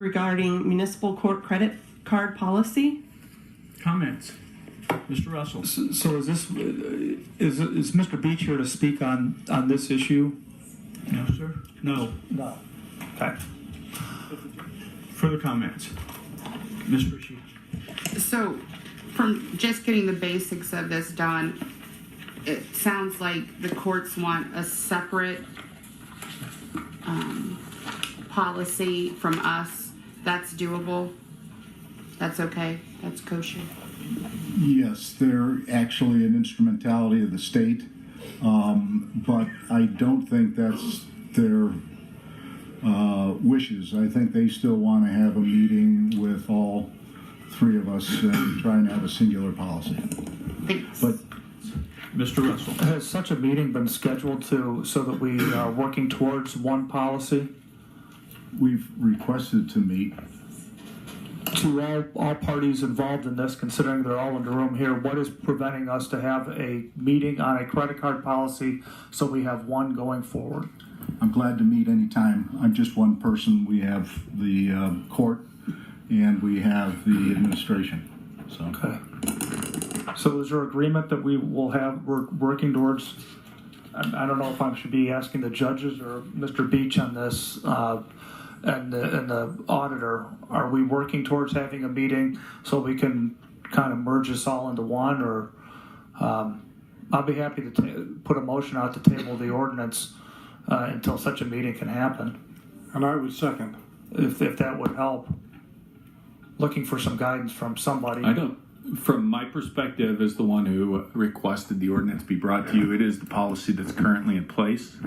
regarding municipal court credit card policy. Comments? Mr. Russell. So is Mr. Beach here to speak on this issue? No, sir. No. No. Okay. Further comments? Ms. Frische. So, from just getting the basics of this done, it sounds like the courts want a separate policy from us. That's doable. That's okay. That's kosher. Yes, they're actually an instrumentality of the state, but I don't think that's their wishes. I think they still want to have a meeting with all three of us and try and have a singular policy. Thanks. But Mr. Russell. Has such a meeting been scheduled so that we are working towards one policy? we've requested to meet. To all parties involved in this, considering they're all in the room here, what is preventing us to have a meeting on a credit card policy so we have one going forward? I'm glad to meet anytime. I'm just one person. We have the court and we have the administration. So. Okay. So is there agreement that we're working towards? I don't know if I should be asking the judges or Mr. Beach on this, and the auditor. Are we working towards having a meeting so we can kind of merge this all into one? Or I'll be happy to put a motion out to table the ordinance until such a meeting can happen. And I would second. If that would help. Looking for some guidance from somebody. I don't. From my perspective, as the one who requested the ordinance be brought to you, it is the policy that's currently in place.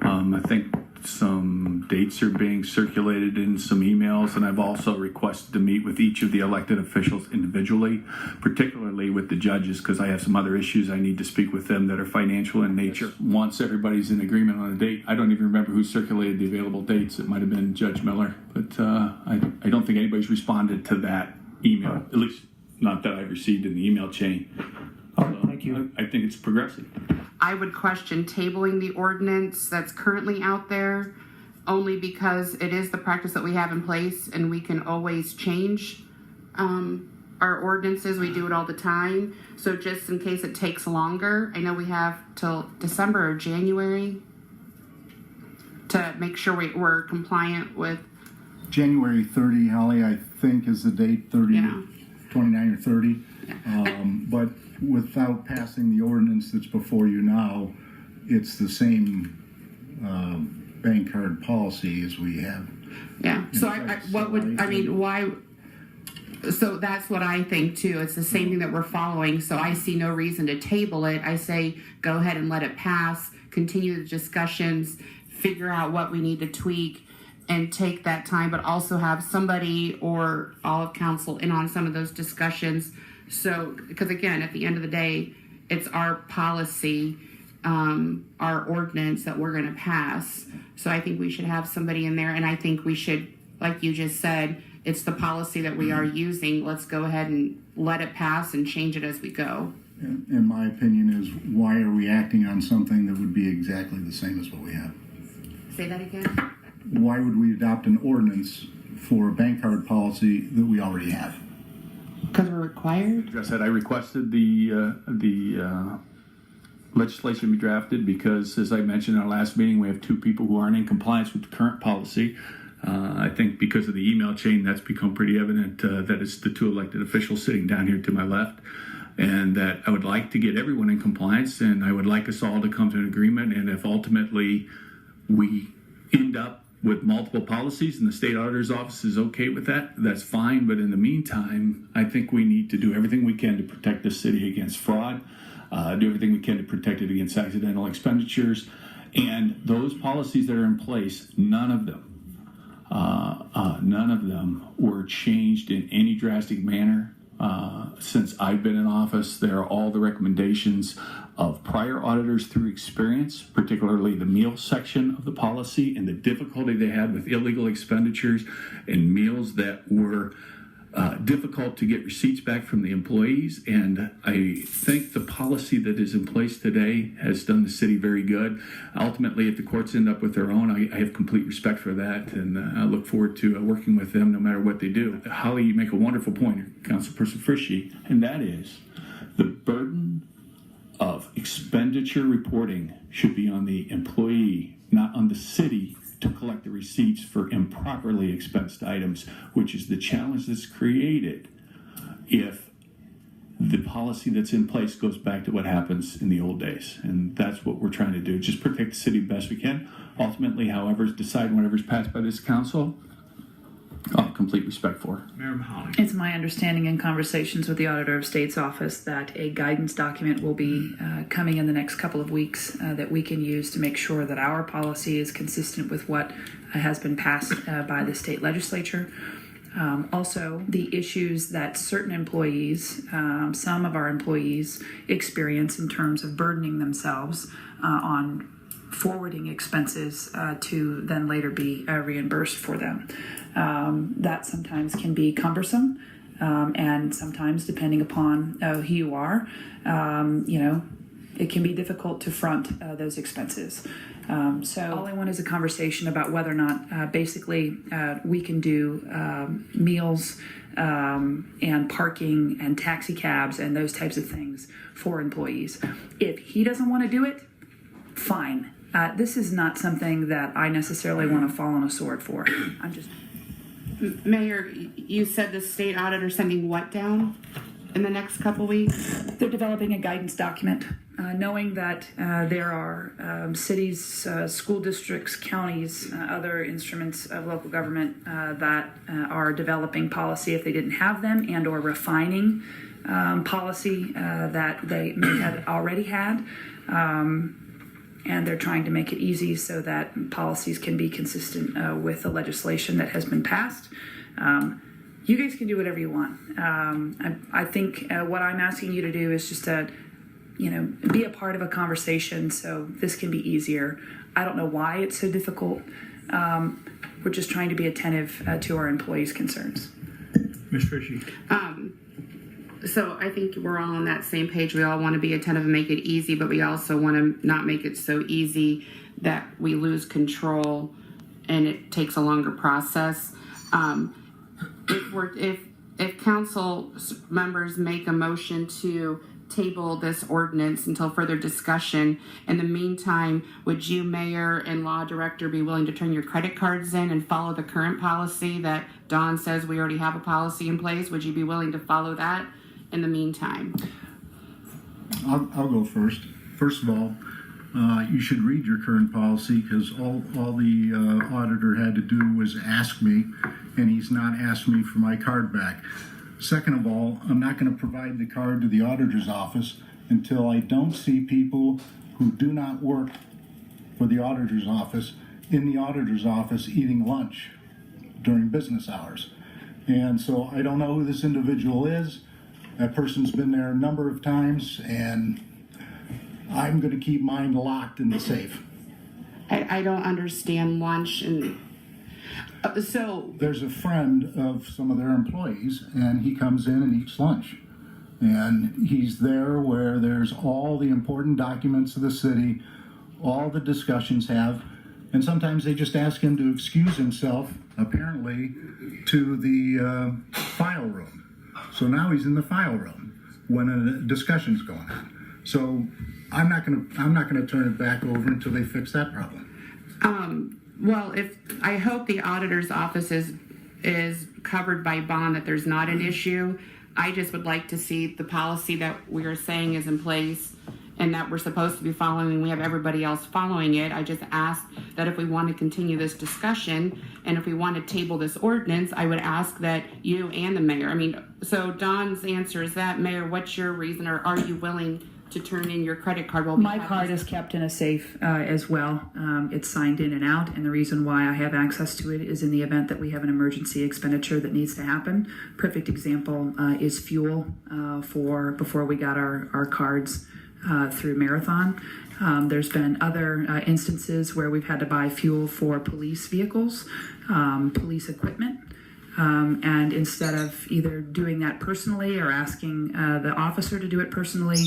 I think some dates are being circulated in some emails, and I've also requested to meet with each of the elected officials individually, particularly with the judges, because I have some other issues I need to speak with them that are financial in nature. Once everybody's in agreement on a date, I don't even remember who circulated the available dates. It might have been Judge Miller, but I don't think anybody's responded to that email, at least not that I've received in the email chain. Thank you. I think it's progressive. I would question tabling the ordinance that's currently out there, only because it is the practice that we have in place, and we can always change our ordinances. We do it all the time. So just in case it takes longer, I know we have till December or January to make sure we're compliant with. January 30, Holly, I think is the date, 30, Yeah. 29 or 30. But without passing the ordinance that's before you now, it's the same bank card policy as we have. Yeah. So why? So that's what I think too. It's the same thing that we're following. So I see no reason to table it. I say go ahead and let it pass, continue the discussions, figure out what we need to tweak, and take that time, but also have somebody or all of council in on some of those discussions. So, because again, at the end of the day, it's our policy, our ordinance that we're going to pass. So I think we should have somebody in there, and I think we should, like you just said, it's the policy that we are using. Let's go ahead and let it pass and change it as we go. And my opinion is, why are we acting on something that would be exactly the same as what we have? Say that again? Why would we adopt an ordinance for a bank card policy that we already have? Because we're required? Like I said, I requested the legislation be drafted because, as I mentioned in our last meeting, we have two people who aren't in compliance with the current policy. I think because of the email chain, that's become pretty evident that it's the two elected officials sitting down here to my left, and that I would like to get everyone in compliance, and I would like us all to come to an agreement. And if ultimately we end up with multiple policies and the state auditor's office is okay with that, that's fine. But in the meantime, I think we need to do everything we can to protect the city against fraud, do everything we can to protect it against accidental expenditures. And those policies that are in place, none of them were changed in any drastic manner since I've been in office. There are all the recommendations of prior auditors through experience, particularly the meal section of the policy and the difficulty they had with illegal expenditures and meals that were difficult to get receipts back from the employees, and I think the policy that is in place today has done the city very good. Ultimately, if the courts end up with their own, I have complete respect for that, and I look forward to working with them no matter what they do. Holly, you make a wonderful point, Councilperson Frische, and that is the burden of expenditure reporting should be on the employee, not on the city, to collect the receipts for improperly expensed items, which is the challenge that's created if the policy that's in place goes back to what happens in the old days. And that's what we're trying to do, just protect the city best we can. Ultimately, however, decide whatever's passed by this council, I'll have complete respect for. Mayor Mihalik. It's my understanding in conversations with the Auditor of State's office that a guidance document will be coming in the next couple of weeks that we can use to make sure that our policy is consistent with what has been passed by the state legislature. Also, the issues that certain employees, some of our employees, experience in terms of burdening themselves on forwarding expenses to then later be reimbursed for them. That sometimes can be cumbersome, and sometimes, depending upon who you are, it can be difficult to front those expenses. So all I want is a conversation about whether or not basically we can do meals and parking and taxi cabs and those types of things for employees. If he doesn't want to do it, fine. This is not something that I necessarily want to fall on a sword for. I'm just... Mayor, you said the state auditor sending what down in the next couple weeks? They're developing a guidance document, knowing that there are cities, school districts, counties, other instruments of local government that are developing policy if they didn't have them, and or refining policy that they may have already had. And they're trying to make it easy so that policies can be consistent with the legislation that has been passed. You guys can do whatever you want. I think what I'm asking you to do is just to, be a part of a conversation so this can be easier. I don't know why it's so difficult. We're just trying to be attentive to our employees' concerns. Ms. Frische. So I think we're all on that same page. We all want to be attentive and make it easy, but we also want to not make it so easy that we lose control and it takes a longer process. If council members make a motion to table this ordinance until further discussion, in the meantime, would you, Mayor and Law Director, be willing to turn your credit cards in and follow the current policy that Dawn says we already have a policy in place? Would you be willing to follow that in the meantime? I'll go first. First of all, you should read your current policy, because all the auditor had to do was ask me, and he's not asked me for my card back. Second of all, I'm not going to provide the card to the auditor's office until I don't see people who do not work for the auditor's office in the auditor's office eating lunch during business hours. And so I don't know who this individual is. That person's been there a number of times, and I'm going to keep mine locked in the safe. I don't understand lunch and so there's a friend of some of their employees, and he comes in and eats lunch, and he's there where there's all the important documents of the city, all the discussions have, and sometimes they just ask him to excuse himself, apparently, to the file room. So now he's in the file room when a discussion's going on. So I'm not gonna turn it back over until they fix that problem. Well, I hope the auditor's office is covered by bond, that there's not an issue. I just would like to see the policy that we are saying is in place and that we're supposed to be following. We have everybody else following it. I just ask that if we want to continue this discussion and if we want to table this ordinance, I would ask that you and the mayor, so Dawn's answer is that, Mayor, what's your reason, or are you willing to turn in your credit card? My card is kept in a safe as well. It's signed in and out, and the reason why I have access to it is in the event that we have an emergency expenditure that needs to happen. Perfect example is fuel for before we got our cards through Marathon. There's been other instances where we've had to buy fuel for police vehicles, police equipment. And instead of either doing that personally or asking the officer to do it personally,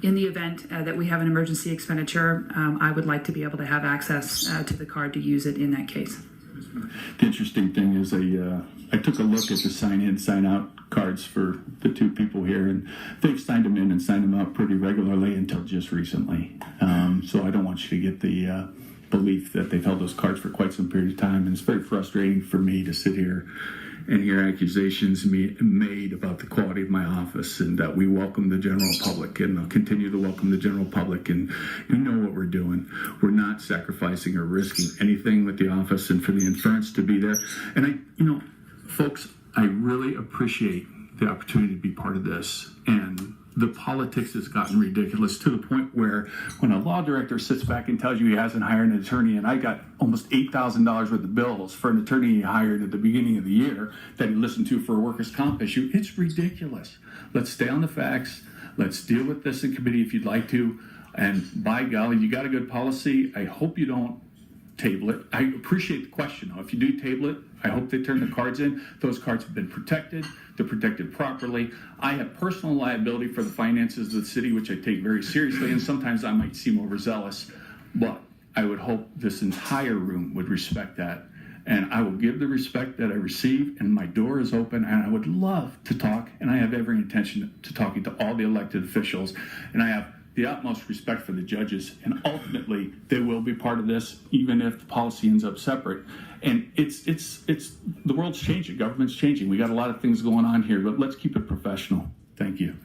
in the event that we have an emergency expenditure, I would like to be able to have access to the card to use it in that case. The interesting thing is I took a look at the sign-in, sign-out cards for the two people here, and they've signed them in and signed them out pretty regularly until just recently. So I don't want you to get the belief that they've held those cards for quite some period of time, and it's very frustrating for me to sit here and hear accusations made about the quality of my office, and that we welcome the general public, and I'll continue to welcome the general public, and you know what we're doing. We're not sacrificing or risking anything with the office, and for the insurance to be there. And folks, I really appreciate the opportunity to be part of this, and the politics has gotten ridiculous to the point where when a law director sits back and tells you he hasn't hired an attorney, and I got almost $8,000 worth of bills for an attorney he hired at the beginning of the year that he listened to for a workers' comp issue, it's ridiculous. Let's stay on the facts. Let's deal with this in committee if you'd like to. And by golly, you got a good policy. I hope you don't table it. I appreciate the question, though. If you do table it, I hope they turn the cards in. Those cards have been protected. They're protected properly. I have personal liability for the finances of the city, which I take very seriously, and sometimes I might seem overzealous, but I would hope this entire room would respect that. And I will give the respect that I receive, and my door is open, and I would love to talk, and I have every intention to talking to all the elected officials, and I have the utmost respect for the judges, and ultimately they will be part of this, even if the policy ends up separate. And it's the world's changing, government's changing. We got a lot of things going on here, but let's keep it professional. Thank you.